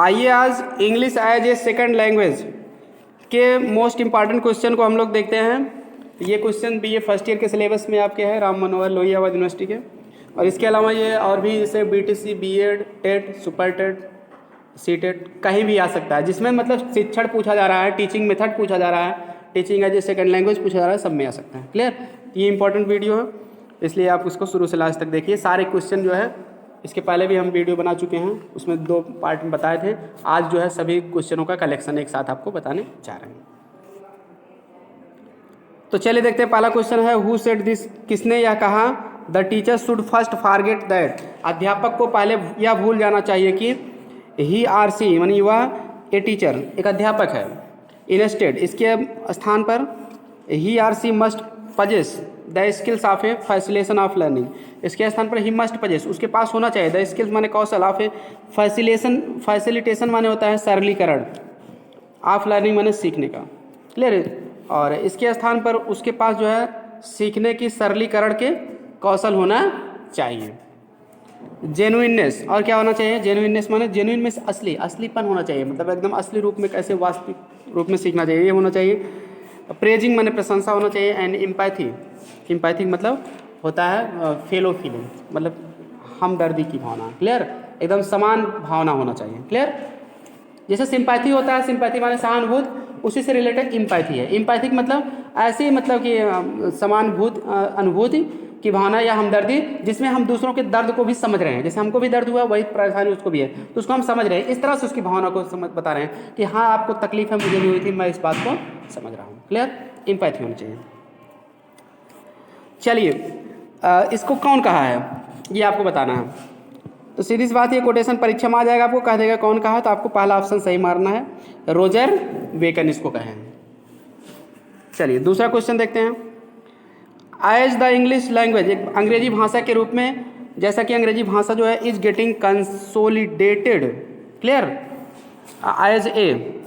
आइए आज English as a second language के मोस्ट इम्पॉर्टेंट क्वेश्चन को हम लोग देखते हैं। ये क्वेश्चन बीए फर्स्ट ईयर के सिलेबस में आपके हैं, राम मनोहर लोहियावाद यूनिवर्सिटी के। और इसके अलावा ये और भी जैसे BTC, BEd, TET, super TET, CTET कहीं भी आ सकता है, जिसमें मतलब शिक्षण पूछा जा रहा है, टीचिंग मेथड पूछा जा रहा है, teaching as a second language पूछा जा रहा है, सब में आ सकता है। क्लियर? ये इंपॉर्टेंट वीडियो है, इसलिए आप उसको शुरू से लास्ट तक देखिए। सारे क्वेश्चन जो है इसके पहले भी हम वीडियो बना चुके हैं, उसमें 2 पार्ट में बताए थे। आज जो है सभी क्वेश्चनों का कलेक्शन एक साथ आपको बताने जा रहे हैं। तो चलिए देखते हैं। पहला क्वेश्चन है, हु सेड दिस, किसने यह कहा? The teacher should first forget that, अध्यापक को पहले यह भूल जाना चाहिए कि ही आर सी मानी वह ए टीचर एक अध्यापक है, इंस्टेड इसके स्थान पर he or she must possess the skills of a facilitation of learning, इसके स्थान पर ही मस्ट पजेस उसके पास होना चाहिए द स्किल्स माने कौशल, ऑफ ए फैसिलिटेशन माने होता है सरलीकरण, ऑफ लर्निंग माने सीखने का। क्लियर? और इसके स्थान पर उसके पास जो है सीखने की सरलीकरण के कौशल होना चाहिए। जेन्युइननेस, और क्या होना चाहिए? जेन्युइननेस माने जेन्युइन में असलीपन होना चाहिए, मतलब एकदम असली रूप में, कैसे वास्तविक रूप में सीखना चाहिए, ये होना चाहिए। प्रेजिंग माने प्रशंसा होना चाहिए। एंड एम्पैथी मतलब होता है फेलो फीलिंग, मतलब हमदर्दी की भावना। क्लियर? एकदम समान भावना होना चाहिए। क्लियर? जैसे सिंपैथी होता है, सिंपैथी माने सहानुभूत, उसी से रिलेटेड एम्पैथी है। एम्पैथिक मतलब ऐसी, मतलब कि समानुभूत अनुभूति की भावना या हमदर्दी, जिसमें हम दूसरों के दर्द को भी समझ रहे हैं। जैसे हमको भी दर्द हुआ, वही परेशानी उसको भी है, तो उसको हम समझ रहे हैं। इस तरह से उसकी भावना को बता रहे हैं कि हाँ आपको तकलीफ है, मुझे भी हुई थी, मैं इस बात को समझ रहा हूँ। क्लियर? एम्पैथी होनी चाहिए। चलिए इसको कौन कहा है ये आपको बताना है। तो सीधी सी बात, ये कोटेशन परीक्षा में आ जाएगा, आपको कह देगा कौन कहा, तो आपको पहला ऑप्शन सही मारना है, रोजर बेकन इसको कहे हैं। चलिए दूसरा क्वेश्चन देखते हैं। एज द इंग्लिश लैंग्वेज, एक अंग्रेजी भाषा के रूप में, जैसा कि अंग्रेजी भाषा जो है is getting consolidated. Clear? As a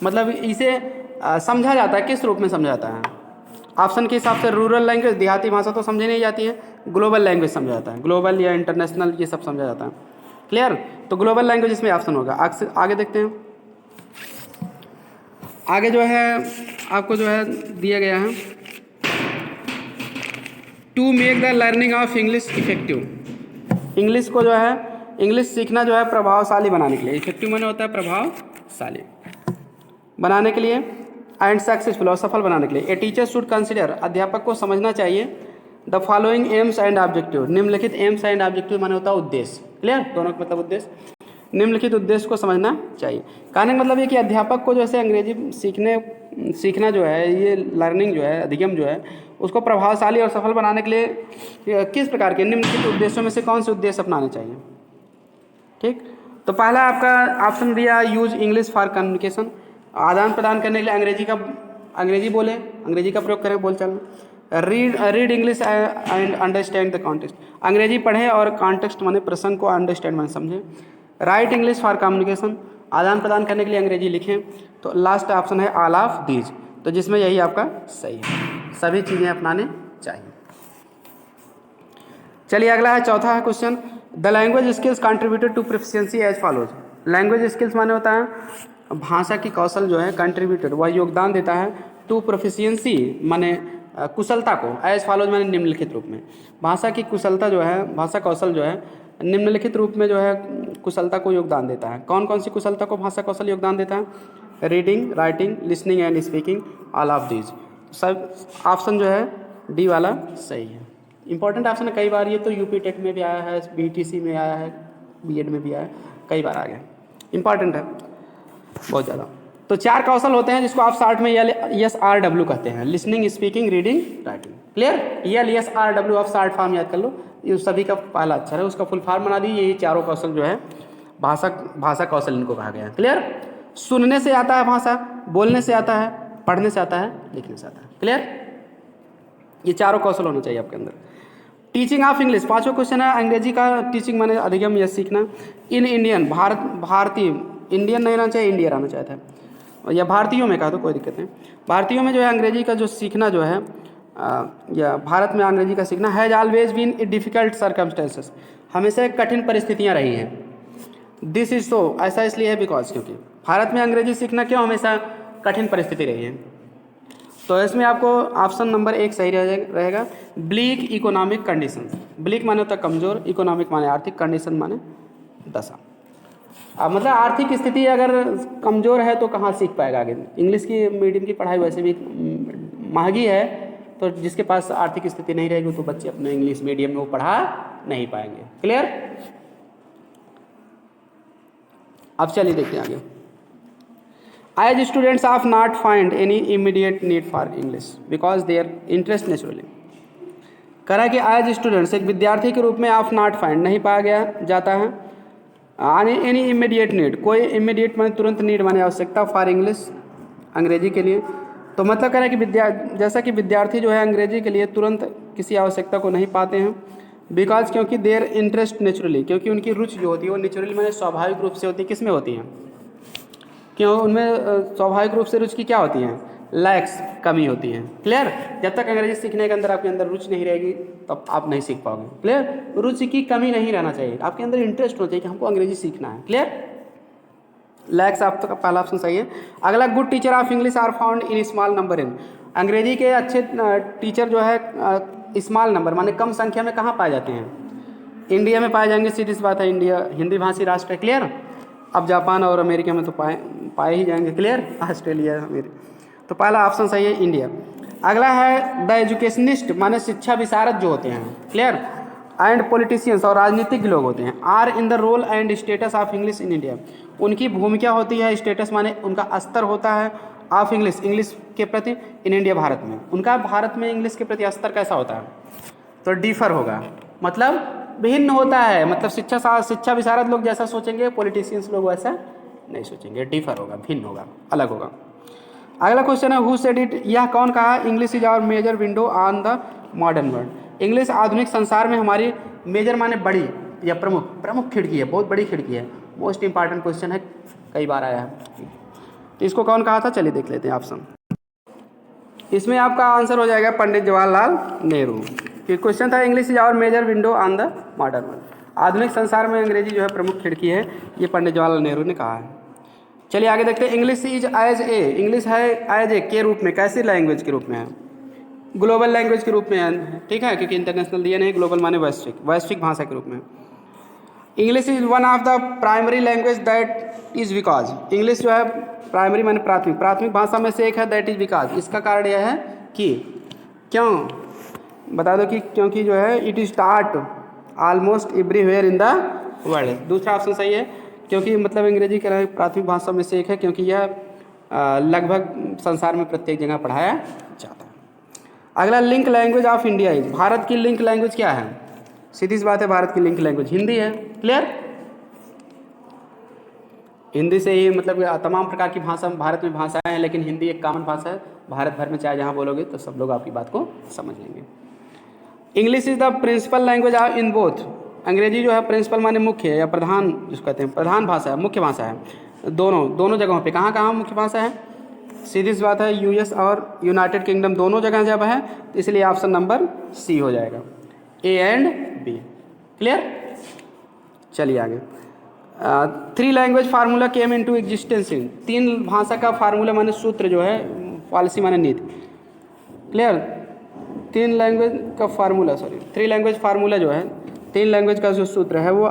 मतलब इसे समझा जाता है, किस रूप में समझा जाता है? ऑप्शन के हिसाब से रूरल लैंग्वेज, देहाती भाषा तो समझी नहीं जाती है, ग्लोबल लैंग्वेज समझा जाता है, ग्लोबल या इंटरनेशनल ये सब समझा जाता है। क्लियर? तो ग्लोबल लैंग्वेज इसमें ऑप्शन होगा। आगे देखते हैं। आगे जो है आपको जो है दिया गया है, to make the learning of English effective, English को जो है, इंग्लिश सीखना जो है प्रभावशाली बनाने के लिए, इफेक्टिव माने होता है प्रभावशाली बनाने के लिए, एंड सक्सेसफुल और सफल बनाने के लिए, ए टीचर शुड कंसिडर, अध्यापक को समझना चाहिए, the following AIIMS and objective, निम्नलिखित एम्स एंड ऑब्जेक्टिव माने होता है उद्देश्य। क्लियर? दोनों का मतलब उद्देश्य, निम्नलिखित उद्देश्य को समझना चाहिए। कहने का मतलब ये कि अध्यापक को जैसे अंग्रेजी सीखना जो है, ये लर्निंग जो है, अधिगम जो है, उसको प्रभावशाली और सफल बनाने के लिए किस प्रकार के निम्नलिखित उद्देश्यों में से कौन से उद्देश्य अपनाने चाहिए? ठीक, तो पहला आपका ऑप्शन दिया, यूज इंग्लिश फॉर कम्युनिकेशन, आदान प्रदान करने के लिए अंग्रेजी बोले, अंग्रेजी का प्रयोग करें बोलचाल में। Read English and understand the context, अंग्रेजी पढ़ें और कॉन्टेक्स्ट माने प्रसंग को अंडरस्टैंड माने समझें। राइट इंग्लिश फॉर कम्युनिकेशन, आदान प्रदान करने के लिए अंग्रेजी लिखें। तो लास्ट ऑप्शन है ऑल ऑफ दीज, तो जिसमें यही आपका सही है, सभी चीज़ें अपनाने चाहिए। चलिए अगला है, चौथा है question, the language skills contributed to proficiency as follows, language skills माने होता है भाषा की कौशल जो है, कंट्रीब्यूटेड वह योगदान देता है, टू प्रोफिशिएंसी माने कुशलता को, एज फॉलोज माने निम्नलिखित रूप में, भाषा की कुशलता जो है, भाषा कौशल जो है निम्नलिखित रूप में जो है कुशलता को योगदान देता है। कौन कौन सी कुशलता को भाषा कौशल योगदान देता है? Reading, writing, listening and speaking, all of these. सब ऑप्शन जो है डी वाला सही है। इंपॉर्टेंट ऑप्शन है, कई बार ये तो यूपी टेट में भी आया है, बीटीसी में आया है, बीएड में भी आया है, कई बार आ गया, इंपॉर्टेंट है बहुत ज़्यादा। तो 4 कौशल होते हैं जिसको आप शॉर्ट में ESRW कहते हैं, listening, speaking, reading, writing. Clear? ESRW आप शॉर्ट फॉर्म याद कर लो, ये सभी का पहला अक्षर है, उसका फुल फॉर्म बना दी। ये 4 कौशल जो है भाषा कौशल इनको कहा गया है। क्लियर? सुनने से आता है भाषा, बोलने से आता है, पढ़ने से आता है, लिखने से आता है। क्लियर? ये 4 कौशल होना चाहिए आपके अंदर। टीचिंग ऑफ इंग्लिश, 5वां क्वेश्चन है, अंग्रेजी का टीचिंग माने अधिगम या सीखना। इन इंडियन, भारतीय, इंडियन नहीं रहना चाहिए, इंडियन रहना चाहता है, या भारतीयों में कहा तो कोई दिक्कत नहीं। भारतीयों में जो है अंग्रेजी का जो सीखना जो है या भारत में अंग्रेजी का सीखना, has always been a difficult circumstances, हमेशा कठिन परिस्थितियाँ रही हैं। दिस इज सो, ऐसा इसलिए है बिकॉज, क्योंकि भारत में अंग्रेजी सीखना क्यों हमेशा कठिन परिस्थिति रही है। तो इसमें आपको ऑप्शन नंबर 1 सही रहेगा। Bleak economic condition. ब्लीक माने होता है कमजोर, इकोनॉमिक माने आर्थिक, कंडीशन माने दशा। अब मतलब आर्थिक स्थिति अगर कमज़ोर है तो कहाँ सीख पाएगा आगे। इंग्लिश की मीडियम की पढ़ाई वैसे भी महंगी है, तो जिसके पास आर्थिक स्थिति नहीं रहेगी तो बच्चे अपने इंग्लिश मीडियम में वो पढ़ा नहीं पाएंगे। क्लियर। अब चलिए देखते हैं आगे। As students of not find any immediate need for English because their interest naturally। कह रहा है कि एज स्टूडेंट्स, एक विद्यार्थी के रूप में ऑफ नॉट फाइंड नहीं पाया गया जाता है एनी इमीडिएट नीड, कोई इमीडिएट माने तुरंत नीड माने आवश्यकता फॉर इंग्लिश, अंग्रेजी के लिए। तो मतलब कह रहा है कि जैसा कि विद्यार्थी जो है अंग्रेजी के लिए तुरंत किसी आवश्यकता को नहीं पाते हैं, बिकॉज क्योंकि देयर इंटरेस्ट नेचुरली, क्योंकि उनकी रुचि जो होती है वो नेचुरली माने स्वाभाविक रूप से होती है। किस में होती है? क्यों उनमें स्वाभाविक रूप से रुचि की क्या होती है? लैक्स, कमी होती है। क्लियर। जब तक अंग्रेजी सीखने के अंदर आपके अंदर रुचि नहीं रहेगी तब आप नहीं सीख पाओगे। क्लियर। रुचि की कमी नहीं रहना चाहिए, आपके अंदर इंटरेस्ट होना चाहिए कि हमको अंग्रेजी सीखना है। क्लियर। लैक्स आपका पहला ऑप्शन सही है। अगला, good teacher of English are found in small number in. अंग्रेजी के अच्छे टीचर जो है स्मॉल नंबर माने कम संख्या में कहाँ पाए जाते हैं? इंडिया में पाए जाएंगे, सीधी सी बात है, इंडिया हिंदी भाषी राष्ट्र है। क्लियर। अब जापान और अमेरिका में तो पाए ही जाएंगे। क्लियर। ऑस्ट्रेलिया, अमेरिका, तो पहला ऑप्शन सही है इंडिया। अगला है द एजुकेशनिस्ट माने शिक्षा विशारद जो होते हैं। क्लियर। एंड पॉलिटिशियंस और राजनीतिक लोग होते हैं, are in the role and status of English in India. उनकी भूमिका होती है, स्टेटस माने उनका स्तर होता है ऑफ इंग्लिश, इंग्लिश के प्रति इन इंडिया, भारत में। उनका भारत में इंग्लिश के प्रति स्तर कैसा होता है? तो डिफर होगा, मतलब भिन्न होता है। मतलब शिक्षा विशारद लोग जैसा सोचेंगे पॉलिटिशियंस लोग वैसा नहीं सोचेंगे, डिफर होगा, भिन्न होगा, अलग होगा। अगला क्वेश्चन है हु सेड इट, यह कौन कहा English is our major window on the modern world. English आधुनिक संसार में हमारी मेजर माने बड़ी या प्रमुख खिड़की है, बहुत बड़ी खिड़की है। मोस्ट इंपॉर्टेंट क्वेश्चन है, कई बार आया है। तो इसको कौन कहा था, चलिए देख लेते हैं ऑप्शन। इसमें आपका आंसर हो जाएगा पंडित जवाहरलाल नेहरू। क्वेश्चन था English is our major window on the modern world. आधुनिक संसार में अंग्रेजी जो है प्रमुख खिड़की है, ये पंडित जवाहरलाल नेहरू ने कहा है। चलिए आगे देखते हैं। English is as a, English है एज ए के रूप में, कैसी लैंग्वेज के रूप में है? ग्लोबल लैंग्वेज के रूप में है। ठीक है, क्योंकि इंटरनेशनल दिया नहीं, ग्लोबल माने वैश्विक भाषा के रूप में। English is one of the primary language that is because, English जो है प्राइमरी माने प्राथमिक भाषा में से एक है, दैट इज बिकॉज, इसका कारण यह है कि, क्यों बता दो कि क्योंकि जो है इट इज टाट almost everywhere in the world. दूसरा ऑप्शन सही है, क्योंकि मतलब अंग्रेजी का प्राथमिक भाषा में से एक है, क्योंकि यह लगभग संसार में प्रत्येक जगह पढ़ाया जाता है। अगला, link language of India is, Bharat की लिंक लैंग्वेज क्या है? सीधी सी बात है, भारत की लिंक लैंग्वेज हिंदी है। क्लियर। हिंदी से ही मतलब तमाम प्रकार की भाषा भारत में भाषाएं हैं, लेकिन हिंदी एक कॉमन भाषा है भारत भर में, चाहे जहाँ बोलोगे तो सब लोग आपकी बात को समझ लेंगे। English is the principal language in both, अंग्रेजी जो है प्रिंसिपल माने मुख्य या प्रधान जिसको कहते हैं, प्रधान भाषा है, मुख्य भाषा है दोनों जगहों पे। कहाँ मुख्य भाषा है? सीधी सी बात है, यूएस और यूनाइटेड किंगडम दोनों जगह जब है, तो इसलिए ऑप्शन नंबर सी हो जाएगा, ए एंड बी। क्लियर। चलिए आगे। 3 language formula came into existence in, 3 भाषा का फार्मूला माने सूत्र जो है, पॉलिसी माने नीति। क्लियर। 3 लैंग्वेज का फार्मूला, 3 लैंग्वेज फार्मूला जो है, 3 लैंग्वेज का जो सूत्र है वो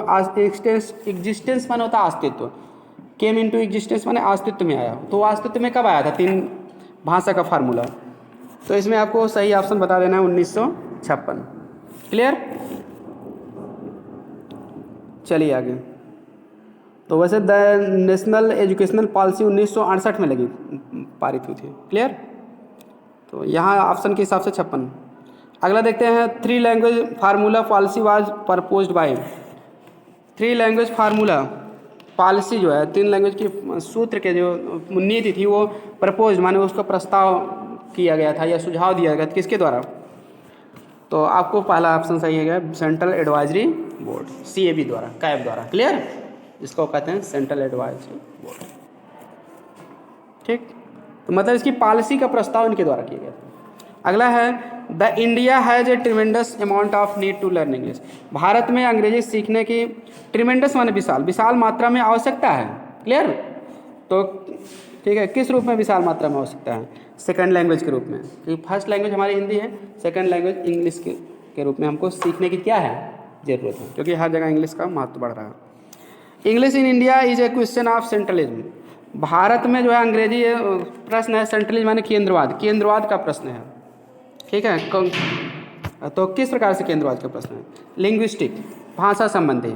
एग्जिस्टेंस माने होता है अस्तित्व, केम इनटू एग्जिस्टेंस माने अस्तित्व में आया। तो अस्तित्व में कब आया था 3 भाषा का फार्मूला? तो इसमें आपको सही ऑप्शन बता देना है 1956। क्लियर। चलिए आगे। तो वैसे द नेशनल एजुकेशनल पॉलिसी 1968 में लगी, पारित हुई थी। क्लियर। तो यहाँ ऑप्शन के हिसाब से 56। अगला देखते हैं, 3 language formula policy was proposed by, 3 language formula policy जो है 3 लैंग्वेज की सूत्र के जो नीति थी वो प्रपोज माने उसका प्रस्ताव किया गया था या सुझाव दिया गया था, किसके द्वारा? तो आपको पहला ऑप्शन सही है, सेंट्रल एडवाइजरी बोर्ड, CAB द्वारा, कैब द्वारा। क्लियर। जिसको कहते हैं सेंट्रल एडवाइजरी बोर्ड। ठीक। तो मतलब इसकी पॉलिसी का प्रस्ताव इनके द्वारा किया गया था। अगला है the India has a tremendous amount of need to learn English. भारत में अंग्रेजी सीखने की ट्रिमेंडस माने विशाल, विशाल मात्रा में आवश्यकता है। क्लियर? तो ठीक है, किस रूप में विशाल मात्रा में आवश्यकता है? सेकंड लैंग्वेज के रूप में, क्योंकि फर्स्ट लैंग्वेज हमारी हिंदी है, सेकंड लैंग्वेज इंग्लिश के रूप में हमको सीखने की क्या है ज़रूरत है, क्योंकि हर जगह इंग्लिश का महत्व बढ़ रहा है। English in India is a question of centralism. Bharat में जो है अंग्रेजी प्रश्न है, सेंट्रलिज्म माने केंद्रवाद, केंद्रवाद का प्रश्न है। ठीक है, तो किस प्रकार से केंद्रवाद का प्रश्न है? लिंग्विस्टिक, भाषा संबंधी।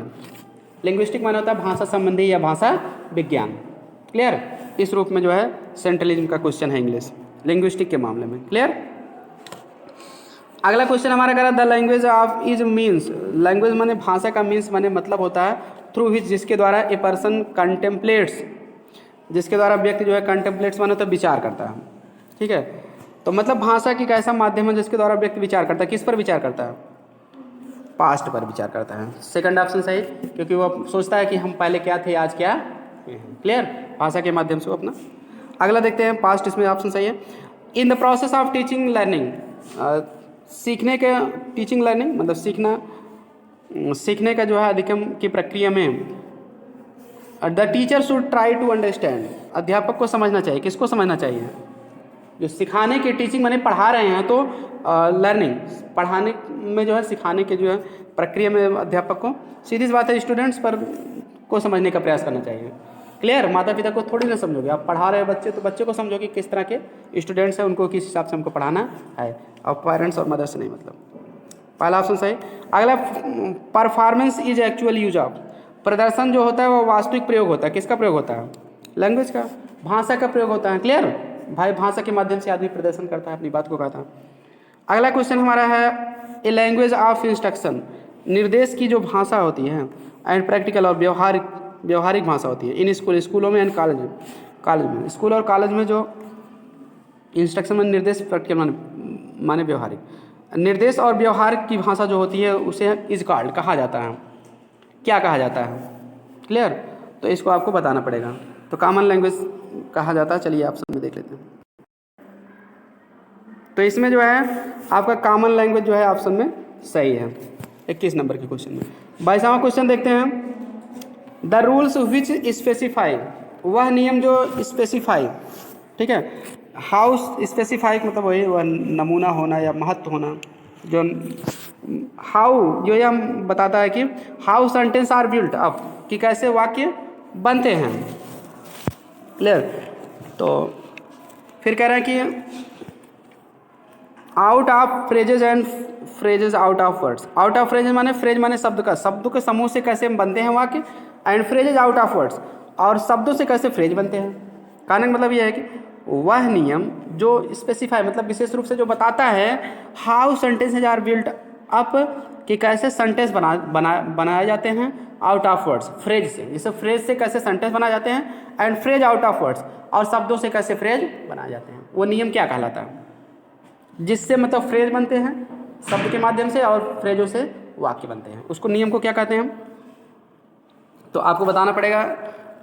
लिंग्विस्टिक माने होता है भाषा संबंधी या भाषा विज्ञान। क्लियर? इस रूप में जो है सेंट्रलिज्म का क्वेश्चन है इंग्लिश लिंग्विस्टिक के मामले में। क्लियर? अगला क्वेश्चन हमारा करा the language of is means. Language माने भाषा का मीन्स माने मतलब होता है थ्रू विच, जिसके द्वारा ए पर्सन कंटेम्पलेट्स, जिसके द्वारा व्यक्ति जो है कंटेम्पलेट्स माने तो विचार करता है। ठीक है, तो मतलब भाषा की कैसा माध्यम है जिसके द्वारा व्यक्ति विचार करता है? किस पर विचार करता है? पास्ट पर विचार करता है। सेकंड ऑप्शन सही, क्योंकि वो सोचता है कि हम पहले क्या थे, आज क्या हैं। क्लियर? भाषा के माध्यम से वो अपना। अगला देखते हैं पास्ट, इसमें ऑप्शन सही है। In the process of teaching learning, सीखने के, टीचिंग लर्निंग मतलब सीखना, सीखने का जो है अधिगम की प्रक्रिया में the teacher should try to understand, अध्यापक को समझना चाहिए। किसको समझना चाहिए? जो सिखाने की, टीचिंग माने पढ़ा रहे हैं, तो लर्निंग पढ़ाने में जो है, सिखाने के जो है प्रक्रिया में अध्यापक को सीधी सी बात है स्टूडेंट्स पर को समझने का प्रयास करना चाहिए। क्लियर? माता पिता को थोड़ी ना समझोगे, आप पढ़ा रहे बच्चे तो बच्चे को समझोगे किस तरह के स्टूडेंट्स हैं, उनको किस हिसाब से हमको पढ़ाना है, और पेरेंट्स और मदर से नहीं। मतलब पहला ऑप्शन सही। अगला performance is actual use of, प्रदर्शन जो होता है वो वास्तविक प्रयोग होता है। किसका प्रयोग होता है? लैंग्वेज का, भाषा का प्रयोग होता है। क्लियर? भाई भाषा के माध्यम से आदमी प्रदर्शन करता है, अपनी बात को कहता है। अगला क्वेश्चन हमारा है ए लैंग्वेज ऑफ इंस्ट्रक्शन, निर्देश की जो भाषा होती है, एंड प्रैक्टिकल और व्यवहारिक भाषा होती है। इन स्कूलों में एंड कॉलेज में, स्कूल और कॉलेज में जो इंस्ट्रक्शन में निर्देश, प्रैक्टिकल माने व्यवहारिक, निर्देश और व्यवहार की भाषा जो होती है उसे इज कॉल्ड कहा जाता है। क्या कहा जाता है? क्लियर? तो इसको आपको बताना पड़ेगा। तो कॉमन लैंग्वेज कहा जाता है। चलिए ऑप्शन में देख लेते हैं। तो इसमें जो है आपका कॉमन लैंग्वेज जो है ऑप्शन में सही है 21 नंबर के क्वेश्चन में। 22वां क्वेश्चन देखते हैं। द रूल्स विच स्पेसिफाई, वह नियम जो स्पेसिफाई, ठीक है, हाउ स्पेसिफाई मतलब वह नमूना होना या महत्व होना, जो हाउ जो यह बताता है कि how sentence are built up, कि कैसे वाक्य बनते हैं। क्लियर? तो फिर कह रहे हैं कि out of phrases and phrases out of words. Out of phrases माने, फ्रेज माने शब्द का, शब्दों के समूह से कैसे बनते हैं वाक्य, and phrases out of words, और शब्दों से कैसे फ्रेज बनते हैं। कहने का मतलब यह है कि वह नियम जो स्पेसिफाई मतलब विशेष रूप से जो बताता है how sentences are built up, कि कैसे सेंटेंस बनाए जाते हैं आउट ऑफ वर्ड्स, फ्रेज से, जैसे फ्रेज से कैसे सेंटेंस बनाए जाते हैं, and phrase out of words, और शब्दों से कैसे फ्रेज बनाए जाते हैं। वो नियम क्या कहलाता है? जिससे मतलब फ्रेज बनते हैं शब्द के माध्यम से और फ्रेजों से वाक्य बनते हैं, उसको नियम को क्या कहते हैं? तो आपको बताना पड़ेगा।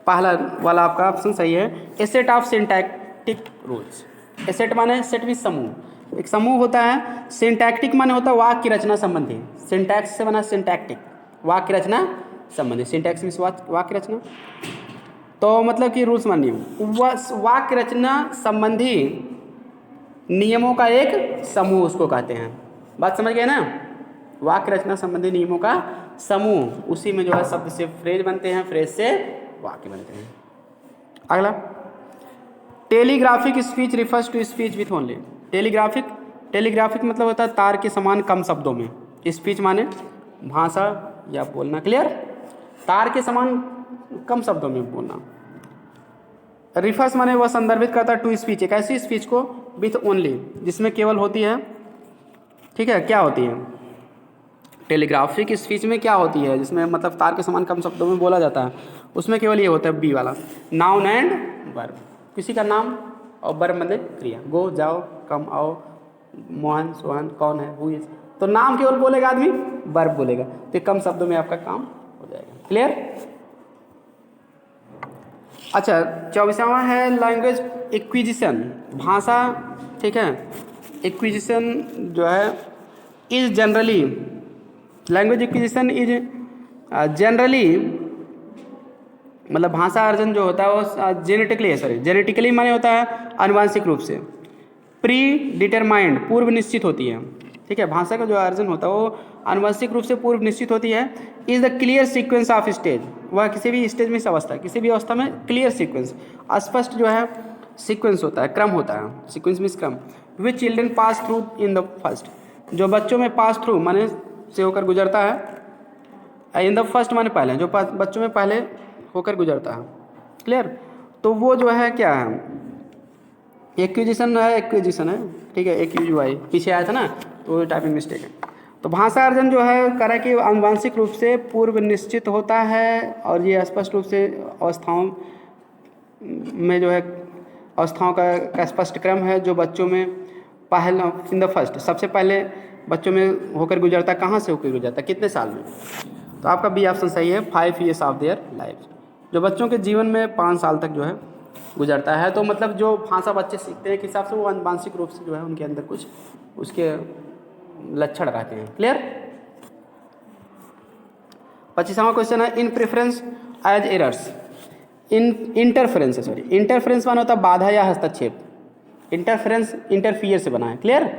पहला वाला आपका ऑप्शन सही है, a set of syntactic rules. A set माने सेट भी समूह, एक समूह होता है। सिंटैक्टिक माने होता है वाक्य रचना संबंधी, सिंटैक्स से बना सिंटैक्टिक, वाक्य रचना संबंधी, सिंटैक्स में वाक्य रचना। तो मतलब कि रूल्स माने नियम, वाक्य रचना संबंधी नियमों का एक समूह उसको कहते हैं। बात समझ गए ना? वाक्य रचना संबंधी नियमों का समूह, उसी में जो है शब्द से फ्रेज बनते हैं, फ्रेज से वाक्य बनते हैं। अगला, telegraphic speech refers to speech with only. Telegraphic मतलब होता है तार के समान कम शब्दों में, स्पीच माने भाषा या बोलना। क्लियर? तार के समान कम शब्दों में बोलना। रिफर्स माने वह संदर्भित करता है टू स्पीच, एक ऐसी स्पीच को विथ ओनली, जिसमें केवल होती है, ठीक है, क्या होती है टेलीग्राफिक स्पीच में, क्या होती है जिसमें मतलब तार के समान कम शब्दों में बोला जाता है, उसमें केवल ये होता है बी वाला, नाउन एंड वर्ब। किसी का नाम और वर्ब मतलब क्रिया, गो जाओ, कम आओ, मोहन सोहन, कौन है, हु इज। तो नाम केवल बोलेगा आदमी, वर्ब बोलेगा, तो कम शब्दों में आपका काम हो जाएगा। क्लियर? अच्छा, 24वां है लैंग्वेज एक्विजिशन, भाषा, ठीक है, एक्विजिशन जो है is generally, language acquisition is generally, मतलब भाषा अर्जन जो होता है वो जेनेटिकली है, सॉरी जेनेटिकली माने होता है आनुवांशिक रूप से, प्री डिटरमाइंड पूर्व निश्चित होती है, ठीक है। भाषा का जो अर्जन होता है वो आनुवंशिक रूप से पूर्व निश्चित होती है। Is the clear sequence of stage, वह किसी भी स्टेज में इस अवस्था, किसी भी अवस्था में क्लियर सीक्वेंस, स्पष्ट जो है सीक्वेंस होता है, क्रम होता है, सीक्वेंस मीन्स क्रम। विच children pass through in the first, जो बच्चों में पास थ्रू माने से होकर गुजरता है, इन द फर्स्ट माने पहले, जो बच्चों में पहले होकर गुजरता है, क्लियर। तो वो जो है क्या है, एक्विजिशन है, एक्विजिशन है, ठीक है, एक्यूजीवाई पीछे आया था ना, तो टाइपिंग मिस्टेक है। तो भाषा अर्जन जो है कह रहा है कि आनुवांशिक रूप से पूर्व निश्चित होता है, और ये स्पष्ट रूप से अवस्थाओं में जो है अवस्थाओं का स्पष्ट क्रम है, जो बच्चों में पहले इन द फर्स्ट सबसे पहले बच्चों में होकर गुजरता, कहाँ से होकर गुजरता, कितने साल में। तो आपका बी ऑप्शन सही है, 5 years ऑफ देयर लाइफ, जो बच्चों के जीवन में 5 साल तक जो है गुजरता है। तो मतलब जो भाषा बच्चे सीखते हैं किस हिसाब से वो आनुवांशिक रूप से जो है उनके अंदर कुछ उसके लक्षण रहते हैं, क्लियर। 25वां क्वेश्चन है, इन प्रेफरेंस एज एरर्स, इंटरफेरेंस है, सॉरी इंटरफेरेंस माना होता है बाधा या हस्तक्षेप, इंटरफेरेंस इंटरफियर से बना है, क्लियर।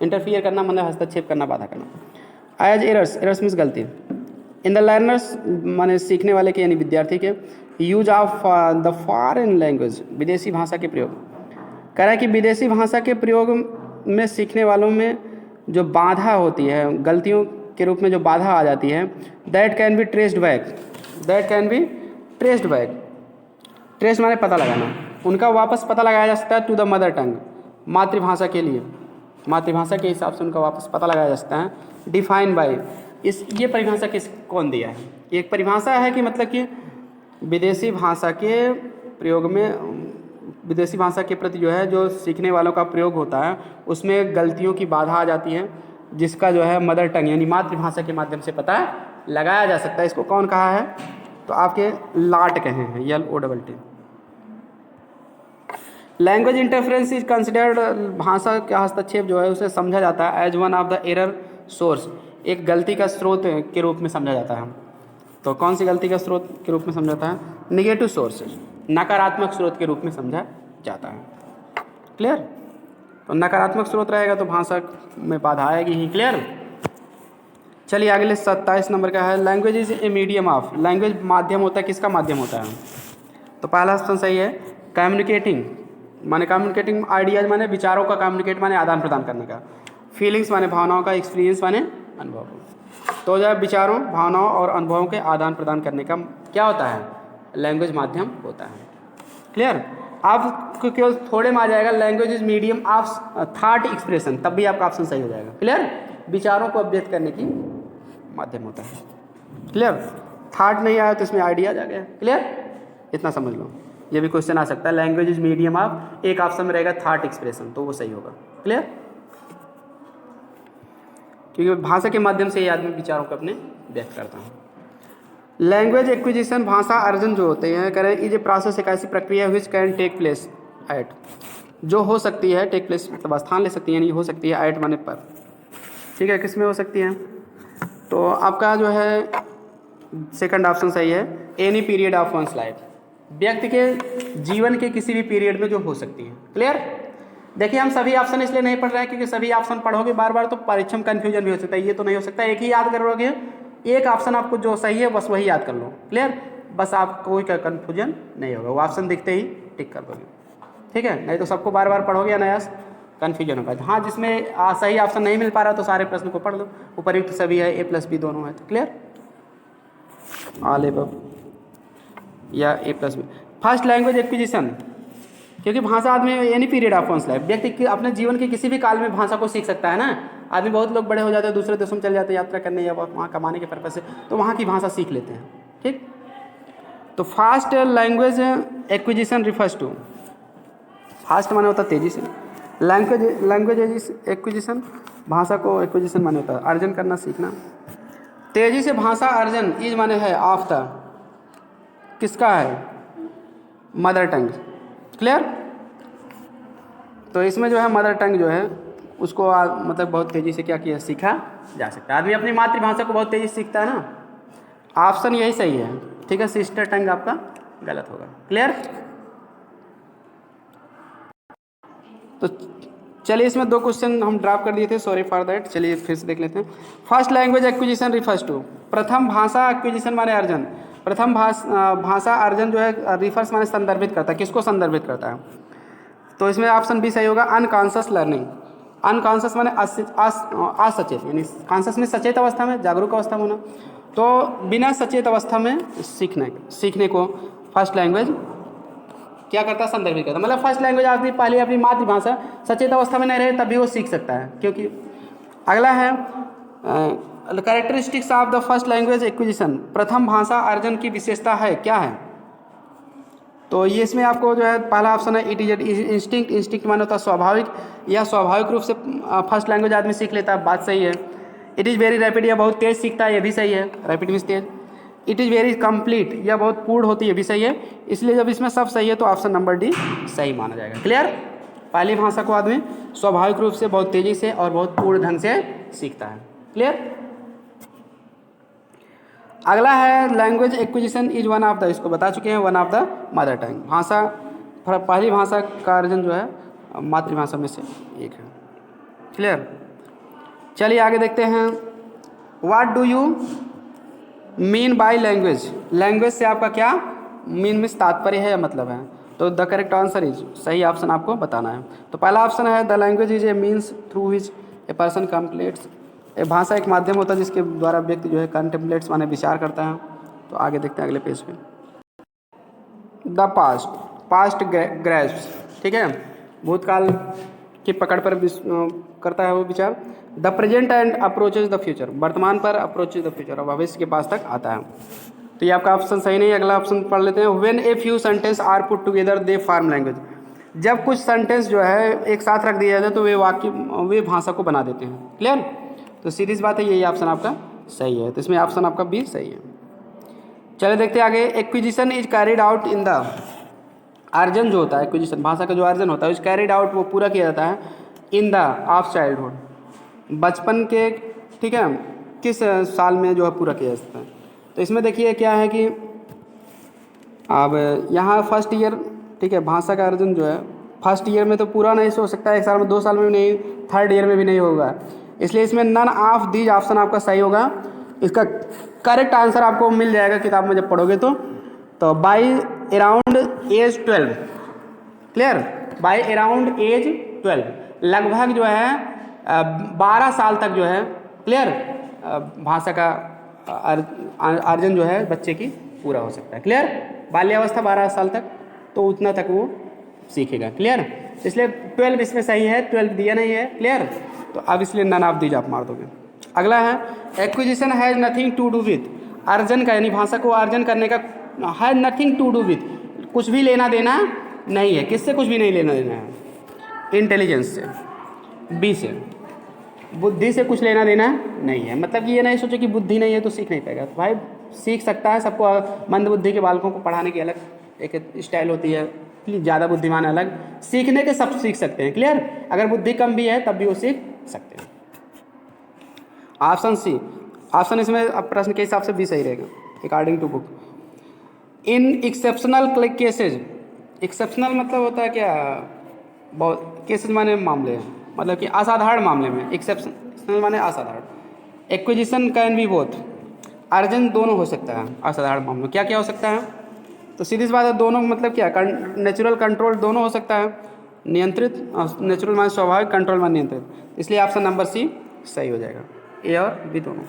इंटरफियर करना मतलब हस्तक्षेप करना, बाधा करना। एज एरर्स, एरर्स मीन्स गलती। इन द लर्नर्स माने सीखने वाले के यानी विद्यार्थी के, use of the foreign language, विदेशी भाषा के प्रयोग, कह रहा है कि विदेशी भाषा के प्रयोग में सीखने वालों में जो बाधा होती है, गलतियों के रूप में जो बाधा आ जाती है, that can be traced back, that can be traced back, trace माने पता लगाना, उनका वापस पता लगाया जा सकता है टू द मदर टंग, मातृभाषा के लिए, मातृभाषा के हिसाब से उनका वापस पता लगाया जा सकता है। डिफाइन बाय, इस ये परिभाषा कौन दिया है, एक परिभाषा है कि मतलब कि विदेशी भाषा के प्रयोग में, विदेशी भाषा के प्रति जो है जो सीखने वालों का प्रयोग होता है उसमें गलतियों की बाधा आ जाती है, जिसका जो है मदर टंग यानी मातृभाषा के माध्यम से पता लगाया जा सकता है। इसको कौन कहा है, तो आपके लाट कहे हैं, LOTT। Language interference is considered, भाषा का हस्तक्षेप जो है उसे समझा जाता है as one of the error source, एक गलती का स्रोत के रूप में समझा जाता है। तो कौन सी गलती का स्रोत के रूप में समझा जाता है, निगेटिव सोर्सेज, नकारात्मक स्रोत के रूप में समझा जाता है, क्लियर। तो नकारात्मक स्रोत रहेगा तो भाषा में बाधा आएगी ही, क्लियर। चलिए अगले 27 नंबर का है, language is a medium of, language माध्यम होता है, किसका माध्यम होता है। तो पहला ऑप्शन सही है, कम्युनिकेटिंग माने कम्युनिकेटिंग आइडियाज माने विचारों का, कम्युनिकेट माने आदान प्रदान करने का, फीलिंग्स माने भावनाओं का, एक्सपीरियंस माने अनुभव। तो जब विचारों, भावनाओं और अनुभवों के आदान प्रदान करने का क्या होता है, लैंग्वेज माध्यम होता है, क्लियर। आपको केवल थोड़े में आ जाएगा, language is medium of thought expression, तब भी आपका ऑप्शन सही हो जाएगा, क्लियर। विचारों को अभिव्यक्त करने की माध्यम होता है, क्लियर। थॉट नहीं आया तो इसमें आइडिया आ गया, क्लियर, इतना समझ लो। ये भी क्वेश्चन आ सकता है, लैंग्वेज इज मीडियम ऑफ, एक ऑप्शन में रहेगा थॉट एक्सप्रेशन, तो वो सही होगा, क्लियर। क्योंकि भाषा के माध्यम से ये आदमी विचारों को अपने व्यक्त करता है। लैंग्वेज एक्विजिशन, भाषा अर्जन जो होते हैं, कह रहे हैं इज ए प्रोसेस, एक ऐसी प्रक्रिया which can take place at, जो हो सकती है, टेक प्लेस मतलब स्थान ले सकती है, यानी हो सकती है, एट माने पर, ठीक है, किस में हो सकती है। तो आपका जो है सेकंड ऑप्शन सही है, any period of one's life, व्यक्ति के जीवन के किसी भी पीरियड में जो हो सकती है, क्लियर। देखिए हम सभी ऑप्शन इसलिए नहीं पढ़ रहे हैं क्योंकि सभी ऑप्शन पढ़ोगे बार बार तो परीक्षा में कन्फ्यूजन भी हो सकता है, ये तो नहीं हो सकता, एक ही याद करोगे, एक ऑप्शन आपको जो सही है बस वही याद कर लो, क्लियर। बस आपको कोई का कन्फ्यूजन नहीं होगा, वो ऑप्शन दिखते ही टिक कर दोगे, ठीक है। नहीं तो सबको बार बार पढ़ोगे या नया कन्फ्यूजन होगा। हाँ, जिसमें सही ऑप्शन नहीं मिल पा रहा तो सारे प्रश्न को पढ़ लो, उपयुक्त सभी है, A+B दोनों है, तो क्लियर, ऑल एबव या A+B। फर्स्ट लैंग्वेज एक्विजिशन, क्योंकि भाषा आदमी any period of one's life, व्यक्ति अपने जीवन के किसी भी काल में भाषा को सीख सकता है ना। आदमी बहुत लोग बड़े हो जाते हैं, दूसरे देशों में चले जाते हैं यात्रा करने या वहाँ कमाने के पर्पज से, तो वहाँ की भाषा सीख लेते हैं, ठीक। तो fast language acquisition refers to, fast माने होता है तेजी से, लैंग्वेज एक्विजिशन, भाषा को एक्विजिशन माने होता है अर्जन करना, सीखना। तेजी से भाषा अर्जन, इज माने है ऑफ द, किसका है, मदर टंग, क्लियर। तो इसमें जो है मदर टंग जो है उसको मतलब बहुत तेज़ी से क्या किया, सीखा जा सकता है। आदमी अपनी मातृभाषा को बहुत तेज़ी से सीखता है ना। ऑप्शन यही सही है, ठीक है। सिस्टर टंग आपका गलत होगा। क्लियर? तो चलिए इसमें 2 क्वेश्चन हम ड्रॉप कर दिए थे, सॉरी फॉर दैट। चलिए फिर से देख लेते हैं। First language acquisition refers to, प्रथम भाषा एक्विजिशन माने अर्जन, प्रथम भाषा अर्जन जो है रिफर्स माने संदर्भित करता है, किसको संदर्भित करता है? तो इसमें ऑप्शन बी सही होगा, अनकॉन्शियस लर्निंग। अनकॉन्शियस माने असचेत, यानी कॉन्शियस में सचेत अवस्था में, जागरूक अवस्था में होना। तो बिना सचेत अवस्था में सीखने को फर्स्ट लैंग्वेज क्या करता है, संदर्भित करता है। मतलब फर्स्ट लैंग्वेज आदमी पहले अपनी मातृभाषा सचेत अवस्था में नहीं रहे तभी वो सीख सकता है। क्योंकि अगला है characteristics of the first language acquisition, प्रथम भाषा अर्जन की विशेषता है, क्या है? तो ये इसमें आपको जो है पहला ऑप्शन है, इट इज इंस्टिंक्ट। इंस्टिंक्ट माने होता है स्वाभाविक, या स्वाभाविक रूप से फर्स्ट लैंग्वेज आदमी सीख लेता है, बात सही है। इट इज़ वेरी रैपिड, या बहुत तेज़ सीखता है, ये भी सही है, rapid means Tej. It is very complete, या बहुत पूर्ण होती है, भी सही है। इसलिए जब इसमें सब सही है तो ऑप्शन नंबर डी सही माना जाएगा। क्लियर? पहली भाषा को आदमी स्वाभाविक रूप से बहुत तेज़ी से और बहुत पूर्ण ढंग से सीखता है। क्लियर? अगला है language acquisition is one of the, इसको बता चुके हैं, one of the mother tongue. भाषा, पहली भाषा का अर्जन जो है मातृभाषा में से एक है। क्लियर? चलिए आगे देखते हैं। What do you mean by language? Language से आपका क्या मीन में तात्पर्य है या मतलब है? तो द करेक्ट आंसर इज, सही ऑप्शन आपको बताना है। तो पहला ऑप्शन है, the language is a means through which a person completes. भाषा एक माध्यम होता है जिसके द्वारा व्यक्ति जो है कंटेम्पलेट्स माने विचार करता है। तो आगे देखते हैं अगले पेज पे। द पास्ट ग्रेस्प्स, ठीक है, भूतकाल की पकड़ पर करता है वो विचार। The present and approaches the future, वर्तमान पर अप्रोचेज द फ्यूचर, और भविष्य के पास तक आता है। तो ये आपका ऑप्शन सही नहीं है। अगला ऑप्शन पढ़ लेते हैं। When a few sentence are put together they form language, जब कुछ सेंटेंस जो है एक साथ रख दिया जाए तो वे भाषा को बना देते हैं। क्लियर? तो सीरीज बात है, यही ऑप्शन आपका सही है। तो इसमें ऑप्शन आपका बी सही है। चलिए देखते हैं आगे। Acquisition is carried out in the, अर्जन जो होता है एक्विजिशन, भाषा का जो अर्जन होता है इज कैरिड आउट, वो पूरा किया जाता है इन द ऑफ चाइल्डहुड, बचपन के, ठीक है, किस साल में जो है पूरा किया जाता है। तो इसमें देखिए क्या है कि अब यहाँ फर्स्ट ईयर, ठीक है, भाषा का अर्जन जो है फर्स्ट ईयर में तो पूरा नहीं हो सकता है, 1 साल में, 2 साल में भी नहीं, थर्ड ईयर में भी नहीं होगा। इसलिए इसमें नन ऑफ दीज ऑप्शन आपका सही होगा। इसका करेक्ट आंसर आपको मिल जाएगा किताब में जब पढ़ोगे तो by around age 12। Clear? By around age 12, लगभग जो है 12 साल तक जो है, क्लियर, भाषा का अर्जन जो है बच्चे की पूरा हो सकता है। क्लियर? बाल्यावस्था 12 साल तक, तो उतना तक वो सीखेगा। क्लियर? इसलिए 12 इसमें सही है, 12 दिया नहीं है। क्लियर? तो अब इसलिए नन ऑफ दीज आप मार दोगे। अगला है, acquisition has nothing to do with, अर्जन का, यानी भाषा को अर्जन करने का has nothing to do with, कुछ भी लेना देना नहीं है। किससे कुछ भी नहीं लेना देना है? इंटेलिजेंस से, बी से, बुद्धि से कुछ लेना देना नहीं है। मतलब कि ये नहीं सोचो कि बुद्धि नहीं है तो सीख नहीं पाएगा। तो भाई सीख सकता है, सबको, मंद बुद्धि के बालकों को पढ़ाने की अलग एक स्टाइल होती है, ज़्यादा बुद्धिमान अलग, सीखने के सब सीख सकते हैं। क्लियर? अगर बुद्धि कम भी है तब भी वो सीख सकते हैं। ऑप्शन सी, ऑप्शन इसमें अब प्रश्न के हिसाब से भी सही रहेगा according to book. In exceptional cases, exceptional मतलब होता है क्या, बहुत केसेज माने मामले हैं, मतलब कि असाधारण मामले में, एक्सेप्शनल माने असाधारण। एक्विजिशन कैन बी बोथ, अर्जन दोनों हो सकता है असाधारण मामले में। क्या क्या हो सकता है? तो सीधी सी बात है, दोनों मतलब क्या, नेचुरल कंट्रोल दोनों हो सकता है, नियंत्रित, नेचुरल माने स्वाभाविक, कंट्रोल माने नियंत्रित। इसलिए ऑप्शन नंबर सी सही हो जाएगा, ए और बी दोनों।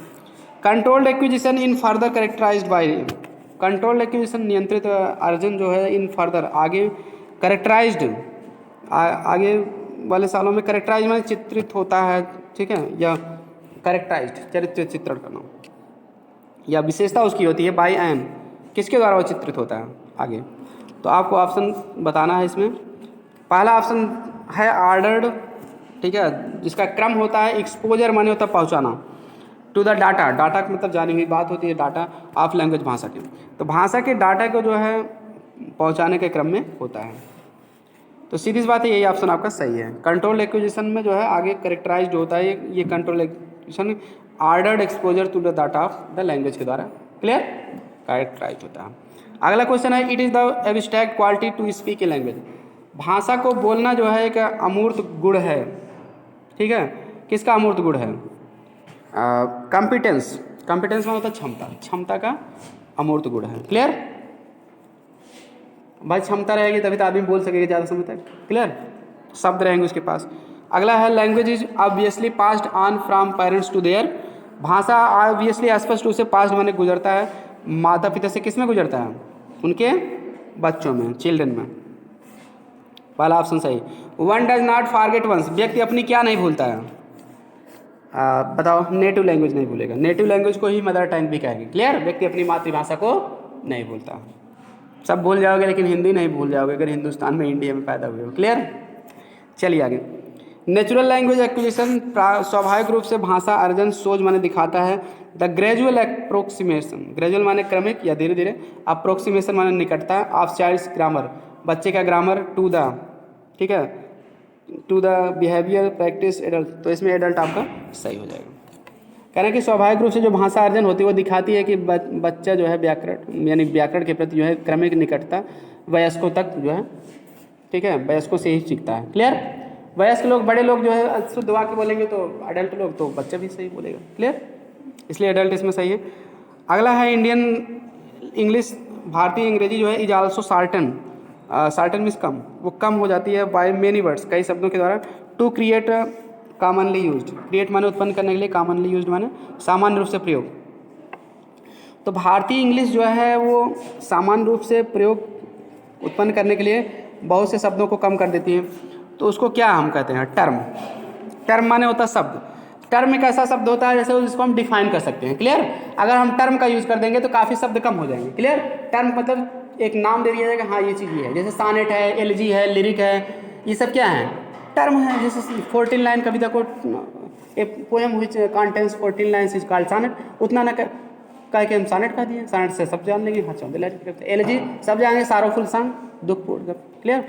Controlled acquisition in further characterized by, controlled acquisition नियंत्रित अर्जन जो है इन फर्दर आगे, कैरेक्टराइज्ड आगे वाले सालों में, कैरेक्टराइज में चित्रित होता है, ठीक है, या कैरेक्टराइज्ड चरित्र चित्रण करना, या विशेषता उसकी होती है बाय एन, किसके द्वारा वो चित्रित होता है आगे। तो आपको ऑप्शन बताना है इसमें। पहला ऑप्शन है ऑर्डर्ड, ठीक है, जिसका क्रम होता है, एक्सपोजर माने होता है पहुंचाना, टू द डाटा, डाटा का मतलब जानी हुई बात होती है, डाटा ऑफ लैंग्वेज भाषा के, तो भाषा के डाटा को जो है पहुंचाने के क्रम में होता है। तो सीधी सी बात है, यही ऑप्शन आपका सही है। कंट्रोल एक्विजिशन में जो है आगे करेक्टराइज होता है ये control acquisition ordered exposure to the data of the language के द्वारा क्लियर करेक्टराइज होता है। अगला क्वेश्चन है, it is the abstract quality to speak a language. भाषा को बोलना जो है एक अमूर्त गुण है, ठीक है। किसका अमूर्त गुण है? कॉम्पिटेंस। कॉम्पिटेंस में होता है क्षमता, क्षमता का अमूर्त गुण है। क्लियर भाई, क्षमता रहेगी तभी तो आदमी बोल सकेगा ज़्यादा समय तक। क्लियर, शब्द रहेंगे उसके पास। अगला है, language is obviously passed on from parents to their. भाषा ऑब्वियसली स्पष्ट रूप से पास्ड माने गुजरता है माता पिता से, किस में गुजरता है? उनके बच्चों में, चिल्ड्रन में। पहला ऑप्शन सही। One does not forget once. व्यक्ति अपनी क्या नहीं भूलता है? बताओ, नेटिव लैंग्वेज नहीं भूलेगा। नेटिव लैंग्वेज को ही मदर टंग भी कहेंगे। क्लियर, व्यक्ति अपनी मातृभाषा को नहीं भूलता। सब भूल जाओगे लेकिन हिंदी नहीं भूल जाओगे अगर हिंदुस्तान में, इंडिया में पैदा हुए हो। क्लियर, चलिए आगे। नेचुरल लैंग्वेज एक्विजिशन स्वाभाविक रूप से भाषा अर्जन सोच माने दिखाता है। द ग्रेजुअल अप्रोक्सीमेशन, ग्रेजुअल माने क्रमिक या धीरे धीरे, अप्रोक्सीमेशन माने निकटता ऑफ चाइल्ड्स ग्रामर, बच्चे का ग्रामर, टू द, ठीक है, to the behaviour practice adult. तो इसमें एडल्ट आपका सही हो जाएगा। कहना कि स्वाभाविक रूप से जो भाषा अर्जन होती है वो दिखाती है कि बच्चा जो है व्याकरण यानी व्याकरण के प्रति जो है क्रमिक निकटता वयस्कों तक जो है, ठीक है, वयस्कों से ही सीखता है। क्लियर, वयस्क लोग, बड़े लोग जो है शुद्ध वाक्य बोलेंगे तो अडल्ट लोग, तो बच्चा भी सही बोलेगा। क्लियर, इसलिए अडल्ट इसमें सही है। अगला है, इंडियन इंग्लिश, भारतीय अंग्रेजी जो है is also shorten. Shorten means कम, वो कम हो जाती है बाय मेनी वर्ड्स, कई शब्दों के द्वारा, to create commonly used. Create माने उत्पन्न करने के लिए, कॉमनली यूज्ड माने सामान्य रूप से प्रयोग। तो भारतीय इंग्लिश जो है वो सामान्य रूप से प्रयोग उत्पन्न करने के लिए बहुत से शब्दों को कम कर देती है। तो उसको क्या हम कहते हैं? टर्म। टर्म माने होता है शब्द। टर्म एक ऐसा शब्द होता है जैसे जिसको हम डिफाइन कर सकते हैं। क्लियर, अगर हम टर्म का यूज़ कर देंगे तो काफ़ी शब्द कम हो जाएंगे। क्लियर, टर्म मतलब एक नाम दे दिया जाएगा, हाँ ये चीज़ ये है, जैसे सानेट है, एलजी है, लिरिक है, ये सब क्या है? टर्म है। जैसे 14 लाइन कविता को, a poem which contains 14 lines is called sonnet, उतना ना कह के हम सोनेट कह दिए। सोनेट से सब जान लेंगे, हाँ 14 लाइन। एलजी सब जानेंगे, सारोफुल सॉन्ग, दुख पूर्ण। क्लियर,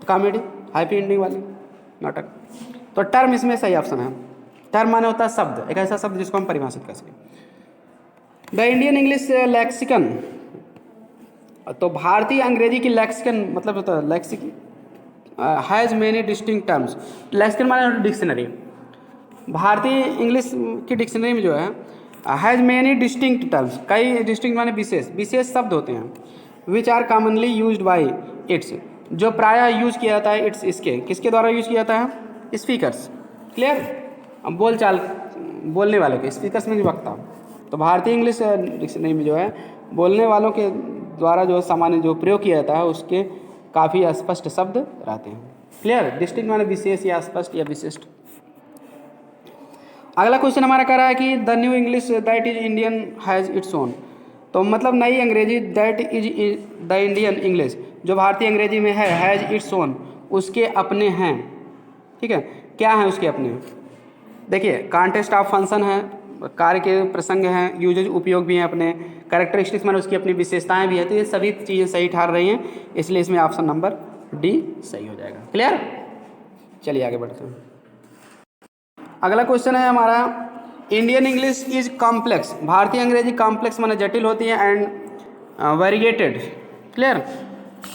कॉमेडी, हैप्पी एंडिंग वाली नाटक। तो टर्म इसमें सही ऑप्शन है। टर्म माने होता है शब्द, एक ऐसा शब्द जिसको हम परिभाषित कर सकें। द इंडियन इंग्लिश लेक्सिकन, तो भारतीय अंग्रेजी की लेक्सिकन मतलब होता है lexic has many distinct terms. Lexicon माने डिक्शनरी। भारतीय इंग्लिश की डिक्शनरी में जो है हैज़ मेनी डिस्टिंक्ट टर्म्स, कई डिस्टिंक्ट माने विशेष, विशेष शब्द होते हैं। Which are commonly used by its, जो प्रायः यूज किया जाता है इट्स, इसके, किसके द्वारा यूज किया जाता है? स्पीकर्स। क्लियर, बोल चाल बोलने वाले के, स्पीकर्स में जो वक्ता। तो भारतीय इंग्लिश डिक्शनरी में जो है बोलने वालों के द्वारा जो सामान्य जो प्रयोग किया जाता है उसके काफ़ी अस्पष्ट शब्द रहते हैं। क्लियर, डिस्टिंक्ट माने विशेष या स्पष्ट या विशिष्ट। अगला क्वेश्चन हमारा कह रहा है कि the new English that is Indian has its own. तो मतलब नई अंग्रेजी that is the Indian English, जो भारतीय अंग्रेजी में है, हैज़ इट्स ओन, उसके अपने हैं। ठीक है, क्या है उसके अपने? देखिए, कॉन्टेक्स्ट ऑफ फंक्शन है, कार्य के प्रसंग हैं, यूजेज उपयोग भी हैं अपने, कैरेक्टरिस्टिक्स माने उसकी अपनी विशेषताएं भी है। तो ये सभी चीज़ें सही ठहर रही हैं, इसलिए इसमें ऑप्शन नंबर डी सही हो जाएगा। क्लियर, चलिए आगे बढ़ते हैं। अगला क्वेश्चन है हमारा, इंडियन इंग्लिश इज कॉम्प्लेक्स। भारतीय अंग्रेजी कॉम्प्लेक्स माने जटिल होती है एंड वेरीगेटेड। क्लियर,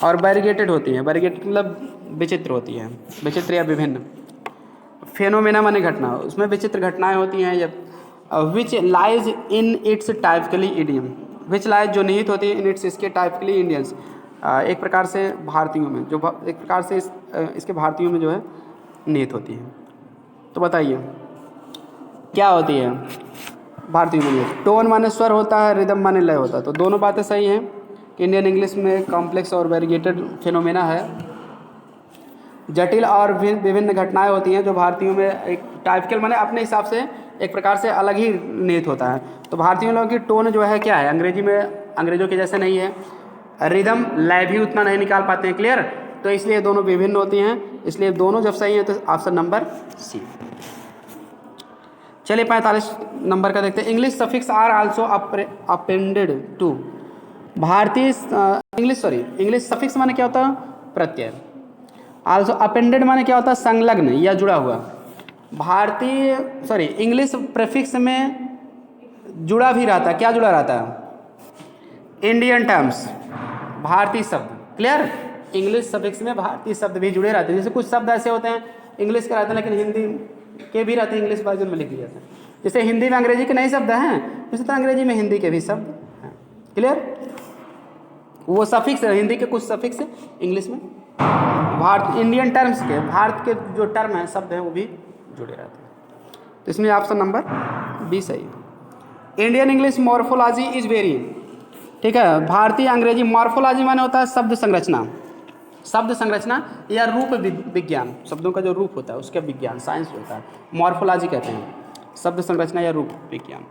और वेरीगेटेड होती है, वेरीगेटेड मतलब विचित्र होती है, विचित्र या विभिन्न। फेनोमेना माने घटना, उसमें विचित्र घटनाएं होती हैं। जब which lies in its typically idiom, which lies जो निहित होती है इन इट्स, इसके टाइपिकली इंडियंस, एक प्रकार से भारतीयों में, जो एक प्रकार से इसके भारतीयों में जो है निहित होती है। तो बताइए क्या होती है भारतीय में? टोन माने स्वर होता है, रिदम माने लय होता है। तो दोनों बातें सही हैं कि इंडियन इंग्लिश में कॉम्प्लेक्स और वेरीगेटेड फिनोमेना है। जटिल और विभिन्न घटनाएं होती हैं जो भारतीयों में एक टाइपिकल माने अपने हिसाब से एक प्रकार से अलग ही निहित होता है। तो भारतीय लोगों की टोन जो है क्या है, अंग्रेजी में अंग्रेजों के जैसे नहीं है। रिदम लय भी उतना नहीं निकाल पाते हैं। क्लियर, तो इसलिए दोनों विभिन्न होती हैं, इसलिए दोनों जब सही हैं तो ऑप्शन नंबर सी। चलिए 45 नंबर का देखते हैं। English suffix are also appended to. भारतीय इंग्लिश सफिक्स माने क्या होता है? प्रत्यय। आल्सो अपेंडेड माने क्या होता है, संलग्न या जुड़ा हुआ। इंग्लिश प्रीफिक्स में जुड़ा भी रहता है, क्या जुड़ा रहता है, इंडियन टर्म्स, भारतीय शब्द। क्लियर, इंग्लिश सफिक्स में भारतीय शब्द भी जुड़े रहते हैं। जैसे कुछ शब्द ऐसे होते हैं इंग्लिश के रहते हैं लेकिन हिंदी के भी रहते हैं, इंग्लिश वर्जन में लिख दिए जाते हैं। जैसे हिंदी में अंग्रेजी के नए शब्द हैं, उसी तरह अंग्रेजी में हिंदी के भी शब्द हैं। क्लियर, वो सफिक्स है, हिंदी के कुछ सफिक्स है इंग्लिश में, भारत इंडियन टर्म्स के, भारत के जो टर्म हैं शब्द हैं वो भी जुड़े रहते हैं। तो इसमें ऑप्शन नंबर बी सही है। Indian English morphology is very, ठीक है। भारतीय अंग्रेजी मॉर्फोलॉजी माने होता है शब्द संरचना, शब्द संरचना या रूप विज्ञान, शब्दों का जो रूप होता है उसका विज्ञान, साइंस होता है, मॉर्फोलॉजी कहते हैं, शब्द संरचना या रूप विज्ञान।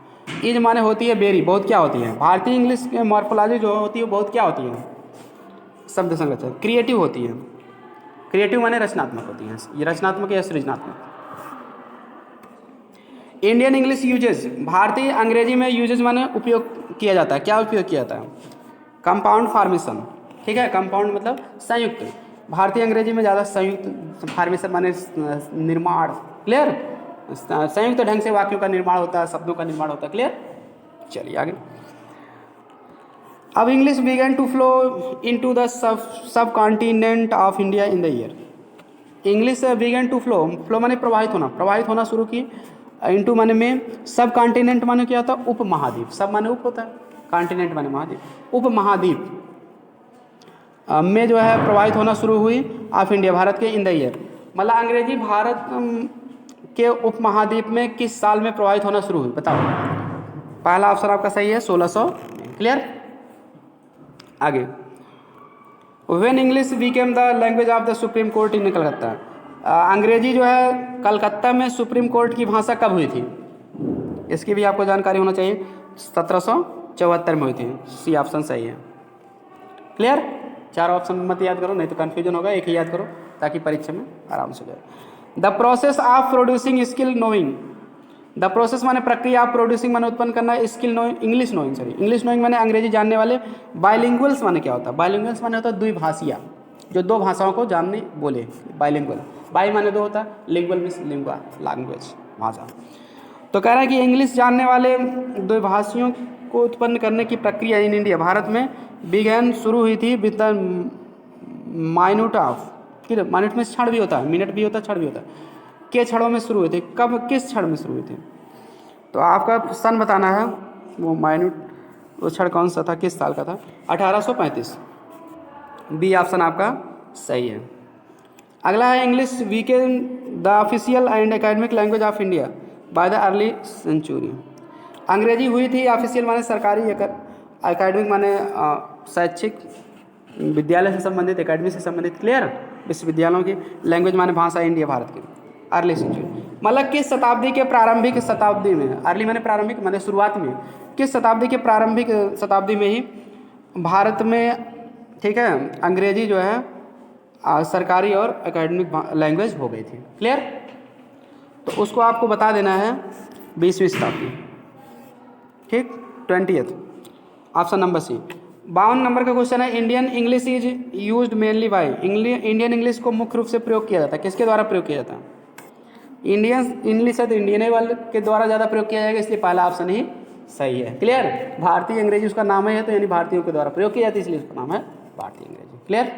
इज माने होती है वेरी, बहुत क्या होती है। भारतीय इंग्लिश में मॉर्फोलॉजी जो होती है बहुत क्या होती है, शब्द संरचना, क्रिएटिव होती है। क्रिएटिव माने रचनात्मक होती है, ये रचनात्मक या सृजनात्मक। इंडियन इंग्लिश यूजेज, भारतीय अंग्रेजी में यूजेज माने उपयोग किया जाता है, क्या उपयोग किया जाता है, कंपाउंड फॉर्मेशन, ठीक है। कंपाउंड मतलब संयुक्त, भारतीय अंग्रेजी में ज़्यादा संयुक्त, फॉर्मेशन माने निर्माण। क्लियर, संयुक्त ढंग से वाक्यों का निर्माण होता है, शब्दों का निर्माण होता है। क्लियर, चलिए आगे। अब English began to flow into the subcontinent of India in the year. English began to flow, flow माने प्रवाहित होना शुरू की, इनटू माने में, सब कॉन्टिनेंट माने क्या होता है, उप महाद्वीप, सब माने उप होता है, कॉन्टिनेंट माने महाद्वीप, उप महाद्वीप में जो है प्रवाहित होना शुरू हुई ऑफ इंडिया, भारत के, इन द ईयर। मतलब अंग्रेजी भारत के उप महाद्वीप में किस साल में प्रवाहित होना शुरू हुई, बताओ। पहला ऑप्शन आपका सही है 1600। क्लियर, आगे। When English became the language of the supreme court in Calcutta, अंग्रेजी जो है कलकत्ता में सुप्रीम कोर्ट की भाषा कब हुई थी, इसकी भी आपको जानकारी होना चाहिए। 1774 में हुई थी, सी ऑप्शन सही है। क्लियर, चार ऑप्शन मत याद करो नहीं तो कन्फ्यूजन होगा, एक ही याद करो ताकि परीक्षा में आराम से जाए। The process of producing skill knowing, the process माने प्रक्रिया, ऑफ प्रोड्यूसिंग माने उत्पन्न करना, skill knowing English knowing, sorry English knowing माने अंग्रेजी जानने वाले। बाइलिंगुअल्स माने क्या होता है, बाइलिंगुअल्स माने होता है द्विभाषीय, जो दो भाषाओं को जानने बोले, बाइलिंगुअल। बाई माने दो होता है, लिंगुअल मीन्स लिंगुआ, लैंग्वेज, भाषा। तो कह रहा है कि इंग्लिश जानने वाले द्विभाषियों को उत्पन्न करने की प्रक्रिया इन इंडिया, भारत में बिगैन शुरू हुई थी with the minute of, minute में क्षण भी होता है, मिनट भी होता है, क्षण भी होता है, के क्षणों में शुरू हुई थी, कब किस क्षण में शुरू हुई थी। तो आपका सन बताना है, वो माइन्यूट वो क्षण कौन सा था, किस साल का था, 1835। बी ऑप्शन आपका सही है। अगला है English became the official and academic language of India by the early century. Angrezi हुई थी ऑफिशियल माने सरकारी, एकेडमिक माने शैक्षिक, विद्यालय से संबंधित, एकेडमी से संबंधित। क्लियर, विश्वविद्यालयों की, लैंग्वेज माने भाषा, इंडिया भारत की, अर्ली सेंचुरी मतलब किस शताब्दी के प्रारंभिक शताब्दी में, अर्ली माने प्रारंभिक माने शुरुआत में, किस शताब्दी के प्रारंभिक शताब्दी में ही भारत में, ठीक है, अंग्रेजी जो है सरकारी और एकेडमिक लैंग्वेज हो गई थी। क्लियर, तो उसको आपको बता देना है 20वीं शताब्दी, ठीक, 20th, ऑप्शन नंबर सी। 52 नंबर का क्वेश्चन है, Indian English is used mainly by, Indian English को मुख्य रूप से प्रयोग किया जाता है, किसके द्वारा प्रयोग किया जाता है, इंडियन इंग्लिश है तो इंडियन वाले के द्वारा ज़्यादा प्रयोग किया जाएगा, इसलिए पहला ऑप्शन ही सही है। क्लियर, भारतीय अंग्रेजी उसका नाम है तो यानी भारतीयों के द्वारा प्रयोग किया जाती है, इसलिए उसका नाम है भारतीय अंग्रेजी। क्लियर,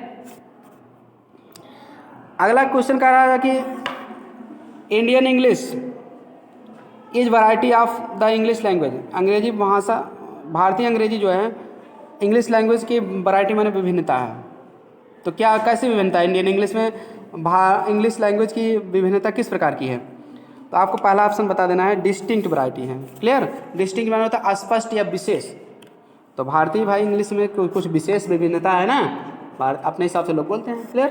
अगला क्वेश्चन कह रहा है कि Indian English is variety of the English language, अंग्रेजी भाषा, भारतीय अंग्रेजी जो है इंग्लिश लैंग्वेज की वैरायटी माने विभिन्नता है। तो क्या कैसी विभिन्नता है इंडियन इंग्लिश में, इंग्लिश लैंग्वेज की विभिन्नता किस प्रकार की है। तो आपको पहला ऑप्शन बता देना है डिस्टिंक्ट वैरायटी है। क्लियर, डिस्टिंक्ट माने होता है अस्पष्ट या विशेष, तो भारतीय भाई इंग्लिश में कुछ विशेष विभिन्नता है ना, अपने हिसाब से लोग बोलते हैं। क्लियर,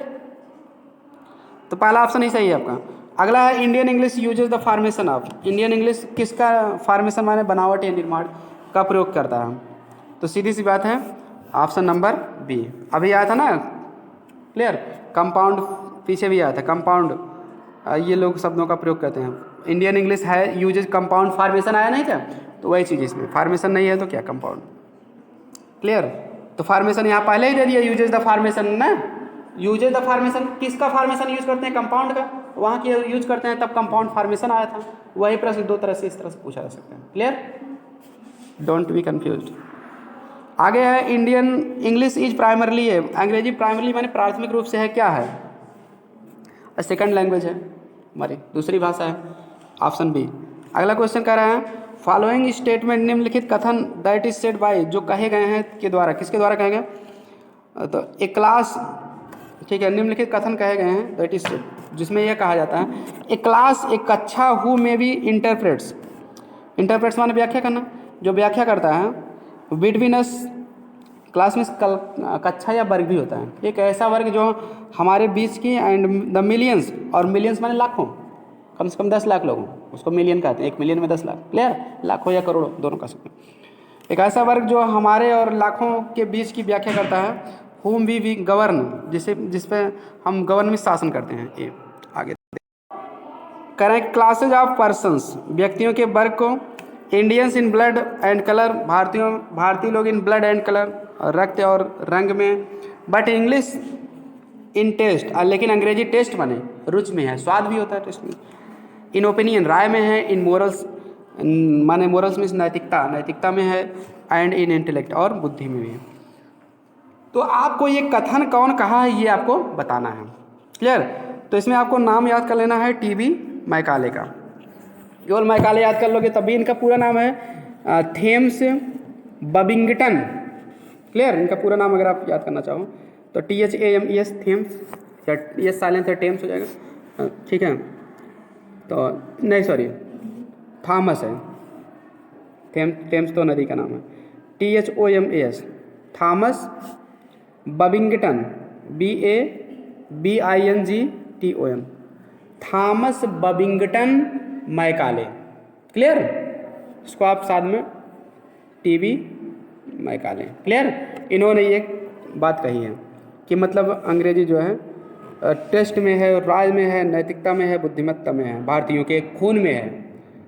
तो पहला ऑप्शन ही सही है आपका। अगला है Indian English uses the formation of, Indian English किसका फॉर्मेशन माने बनावट या निर्माण का प्रयोग करता है, तो सीधी सी बात है ऑप्शन नंबर बी, अभी आया था ना। क्लियर, कंपाउंड पीछे भी आया था, कंपाउंड, ये लोग शब्दों का प्रयोग करते हैं। इंडियन इंग्लिश है यूजेज कंपाउंड फॉर्मेशन आया नहीं था, तो वही चीज़ इसमें, फॉर्मेशन नहीं है तो क्या कंपाउंड। क्लियर, तो फॉर्मेशन यहाँ पहले ही दे दिया, यूजेज द फॉर्मेशन ना, यूजेज द फार्मेशन, किसका फार्मेशन यूज करते हैं? कंपाउंड का, वहाँ की यूज करते हैं, तब कंपाउंड फार्मेशन आया था। वही प्रश्न दो तरह से इस तरह से पूछा जा सकता है। Clear, don't be confuse. आगे है इंडियन इंग्लिश इज प्राइमरली है, अंग्रेजी प्राइमरली माने प्राथमिक रूप से है क्या है? सेकंड लैंग्वेज है, हमारी दूसरी भाषा है, ऑप्शन बी। अगला क्वेश्चन कह रहा है फॉलोइंग स्टेटमेंट, निम्नलिखित कथन दैट इज सेड बाय, जो कहे गए हैं के द्वारा, किसके द्वारा कहे गए? तो एक क्लास, ठीक है, निम्नलिखित कथन कहे गए हैं दैट इज सेड, जिसमें यह कहा जाता है ए क्लास, एक कक्षा, हु में भी इंटरप्रेट्स, इंटरप्रेट्स माने व्याख्या करना, जो व्याख्या करता है, बिटवीन अस, क्लास में कक्षा या वर्ग भी होता है, एक ऐसा वर्ग जो हमारे बीच की, एंड द मिलियंस, और मिलियंस माने लाखों, कम से कम 10 लाख लोगों, उसको मिलियन कहते हैं, 1 मिलियन में 10 लाख। क्लियर, लाखों या करोड़ों दोनों कह सकते हैं। एक ऐसा वर्ग जो हमारे और लाखों के बीच की व्याख्या करता है, होम वी गवर्न, जिस पे हम गवर्न में शासन करते हैं। ये आगे करें क्लासेज ऑफ पर्सन्स, व्यक्तियों के वर्ग को, Indians in blood and colour, भारतीय लोग इन ब्लड एंड कलर, रक्त और रंग में, बट इंग्लिश इन टेस्ट, लेकिन अंग्रेजी टेस्ट माने रुचि में है, स्वाद भी होता है टेस्ट में, इन ओपिनियन राय में है, इन मोरल्स माने मोरल्स में नैतिकता में है, एंड इन इंटेलेक्ट और बुद्धि में भी है। तो आपको ये कथन कौन कहा है ये आपको बताना है। क्लियर, तो इसमें आपको नाम याद कर लेना है टीबी मैकाले का, केवल मैकाले याद कर लोगे तभी। इनका पूरा नाम है थेम्स बबिंगटन। क्लियर, इनका पूरा नाम अगर आप याद करना चाहो तो THAMES थेम्स, या ये साइलेंट है, टेम्स हो जाएगा, ठीक है। तो नहीं सॉरी, थॉमस है, थेम्स तो नदी का नाम है, THOMAS, Thomas Babington, BABINGTON, Thomas Babington Macaulay. Clear, इसको आप साथ में टीबी मैकाले। क्लियर, इन्होंने ये बात कही है कि मतलब अंग्रेजी जो है टेस्ट में है, राज में है, नैतिकता में है, बुद्धिमत्ता में है, भारतीयों के खून में है।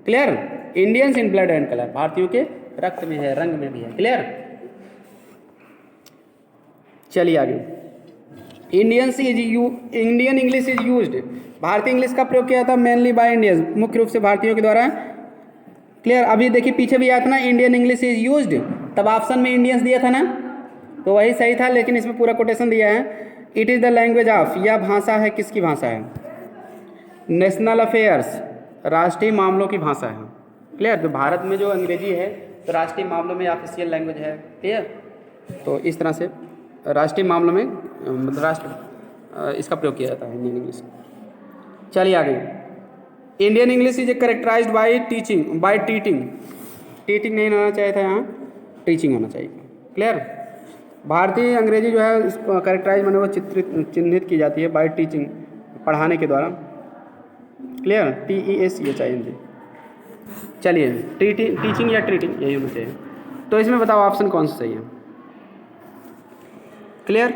Clear, Indians in blood and colour, भारतीयों के रक्त में है, रंग में भी है। क्लियर, चलिए आगे। इंडियन इंग्लिश इज यूज्ड, भारतीय इंग्लिश का प्रयोग किया था मेनली बाय इंडियंस, मुख्य रूप से भारतीयों के द्वारा। क्लियर, अभी देखिए पीछे भी आया था ना इंडियन इंग्लिश इज यूज्ड, तब ऑप्शन में इंडियंस दिया था ना, तो वही सही था, लेकिन इसमें पूरा कोटेशन दिया है it is the language of, यह भाषा है, किसकी भाषा है? नेशनल अफेयर्स, राष्ट्रीय मामलों की भाषा है। क्लियर, तो भारत में जो अंग्रेजी है तो राष्ट्रीय मामलों में ऑफिशियल लैंग्वेज है। क्लियर, तो इस तरह से राष्ट्रीय मामलों में इसका प्रयोग किया जाता है इंडियन इंग्लिश। चलिए आगे, Indian English is characterised bye teaching नहीं होना चाहिए था, यहाँ टीचिंग होना चाहिए। क्लियर, भारतीय अंग्रेजी जो है इसको करेक्टराइज माने वो चिन्हित की जाती है बाय टीचिंग, पढ़ाने के द्वारा। Clear, TEACHING। चलिए, टीचिंग या ट्रीटिंग यही होना चाहिए। तो इसमें बताओ ऑप्शन कौन सा सही है? क्लियर,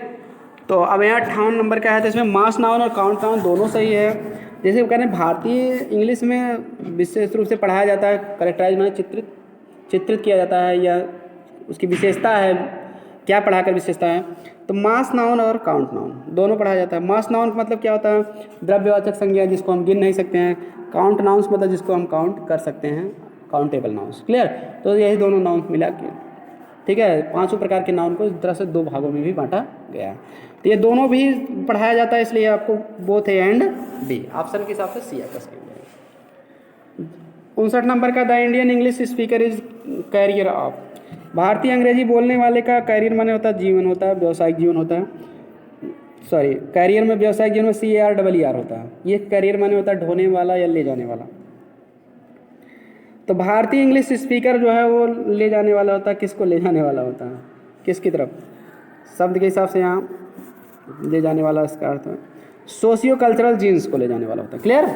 तो अब यहाँ 58 नंबर का है, तो इसमें मास नाउन और काउंट नाउन दोनों सही है। जैसे कहते हैं भारतीय इंग्लिश में विशेष रूप से पढ़ाया जाता है, करेक्टराइज माने चित्रित किया जाता है, या उसकी विशेषता है, क्या पढ़ाकर विशेषता है, तो मास नाउन और काउंट नाउन दोनों पढ़ाया जाता है। मास नाउन का मतलब क्या होता है? द्रव्यवाचक संज्ञा जिसको हम गिन नहीं सकते हैं। काउंट नाउन्स मतलब जिसको हम काउंट कर सकते हैं, काउंटेबल नाउन्स। क्लियर, तो यही दोनों नाउन मिला के, ठीक है, 5 प्रकार के नाउन को इस तरह से 2 भागों में भी बांटा गया है। तो ये दोनों भी पढ़ाया जाता है, इसलिए आपको both A and B option के हिसाब से सी आपका सही है। 59 नंबर का, the Indian English speaker is carrier of, भारतीय अंग्रेजी बोलने वाले का कैरियर माने होता है जीवन होता है, व्यावसायिक जीवन होता है। सॉरी, कैरियर में व्यावसायिक जीवन में CARER होता है। ये कैरियर माने होता है ढोने वाला या ले जाने वाला। तो भारतीय इंग्लिश स्पीकर जो है वो ले जाने वाला होता है। किसको ले जाने वाला होता है? किसकी तरफ? शब्द के हिसाब से यहाँ ले जाने वाला इसका अर्थ है सोशियो कल्चरल जीन्स को ले जाने वाला होता है। क्लियर,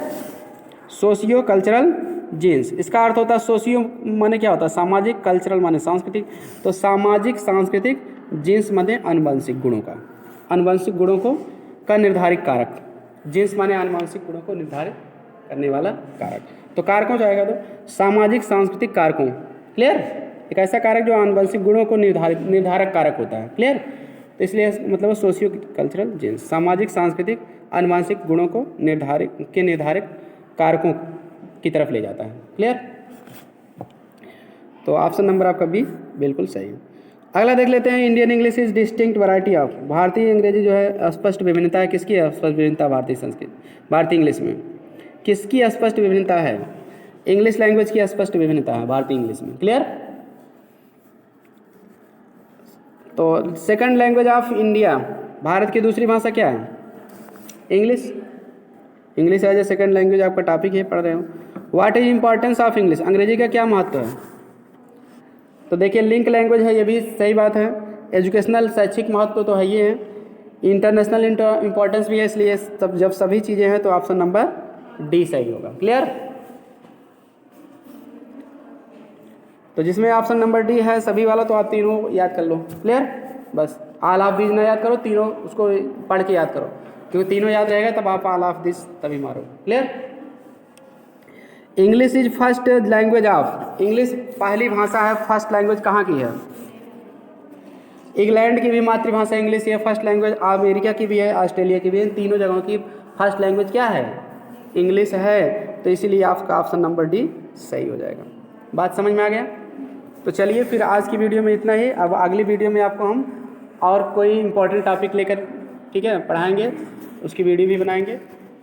सोशियो कल्चरल जीन्स, इसका अर्थ होता है सोशियो माने क्या होता है? सामाजिक, कल्चरल माने सांस्कृतिक, तो सामाजिक सांस्कृतिक, जीन्स माने आनुवंशिक गुणों का, आनुवंशिक गुणों को का निर्धारित कारक। जीन्स माने आनुवंशिक गुणों को निर्धारित करने वाला कारक। तो कारकों जाएगा तो सामाजिक सांस्कृतिक कारकों। क्लियर, एक ऐसा कारक जो आनुवंशिक गुणों को निर्धारक कारक होता है। क्लियर, तो इसलिए मतलब सोशियो कल्चरल जीन्स, सामाजिक सांस्कृतिक आनुवांशिक गुणों को निर्धारित कारकों की तरफ ले जाता है। क्लियर? तो ऑप्शन नंबर आपका बी बिल्कुल सही है। अगला देख लेते हैं, Indian English is distinct variety of. भारतीय अंग्रेजी जो है स्पष्ट विभिन्नता है। किसकी है स्पष्ट विभिन्नता? भारतीय इंग्लिश में किसकी स्पष्ट विभिन्नता है? इंग्लिश लैंग्वेज की स्पष्ट विभिन्नता है भारतीय इंग्लिश में। क्लियर? तो second language of India, Bharat की दूसरी भाषा क्या है? English. English as a second language आपका टॉपिक है, पढ़ रहे हो। What is importance of English, Angrezi का क्या महत्व है? तो देखिए लिंक लैंग्वेज है, ये भी सही बात है। एजुकेशनल शैक्षिक महत्व तो है ही है, इंटरनेशनल इंपॉर्टेंस भी है, इसलिए तब जब सभी चीज़ें हैं तो ऑप्शन नंबर डी सही होगा। क्लियर? तो जिसमें ऑप्शन नंबर डी है सभी वाला, तो आप तीनों याद कर लो। क्लियर? बस ऑल ऑफ दिस ना याद करो, तीनों उसको पढ़ के याद करो, क्योंकि तीनों याद रहेगा तब आप ऑल ऑफ दिस तभी मारो। Clear? English is first language of, English पहली भाषा है। फर्स्ट लैंग्वेज कहाँ की है? इंग्लैंड की भी मातृभाषा इंग्लिश है फर्स्ट लैंग्वेज, अमेरिका की भी है, ऑस्ट्रेलिया की भी है। इन तीनों जगहों की फर्स्ट लैंग्वेज क्या है? इंग्लिश है। तो इसीलिए आपका ऑप्शन नंबर डी सही हो जाएगा। बात समझ में आ गया? तो चलिए फिर आज की वीडियो में इतना ही। अब अगली वीडियो में आपको हम और कोई इंपॉर्टेंट टॉपिक लेकर, ठीक है, पढ़ाएंगे, उसकी वीडियो भी बनाएंगे।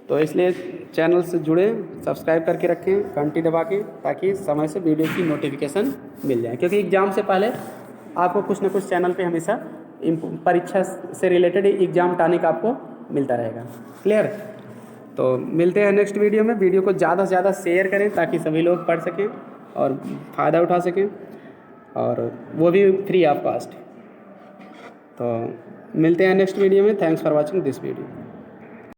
तो इसलिए चैनल से जुड़े, सब्सक्राइब करके रखें घंटी दबा के, ताकि समय से वीडियो की नोटिफिकेशन मिल जाए, क्योंकि एग्ज़ाम से पहले आपको कुछ ना कुछ चैनल पे हमेशा परीक्षा से रिलेटेड एग्ज़ाम टॉपिक आपको मिलता रहेगा। क्लियर? तो मिलते हैं नेक्स्ट वीडियो में। वीडियो को ज़्यादा से ज़्यादा शेयर करें ताकि सभी लोग पढ़ सकें और फ़ायदा उठा सकें, और वो भी फ्री ऑफ कॉस्ट। तो मिलते हैं नेक्स्ट वीडियो में। Thanks for watching this video.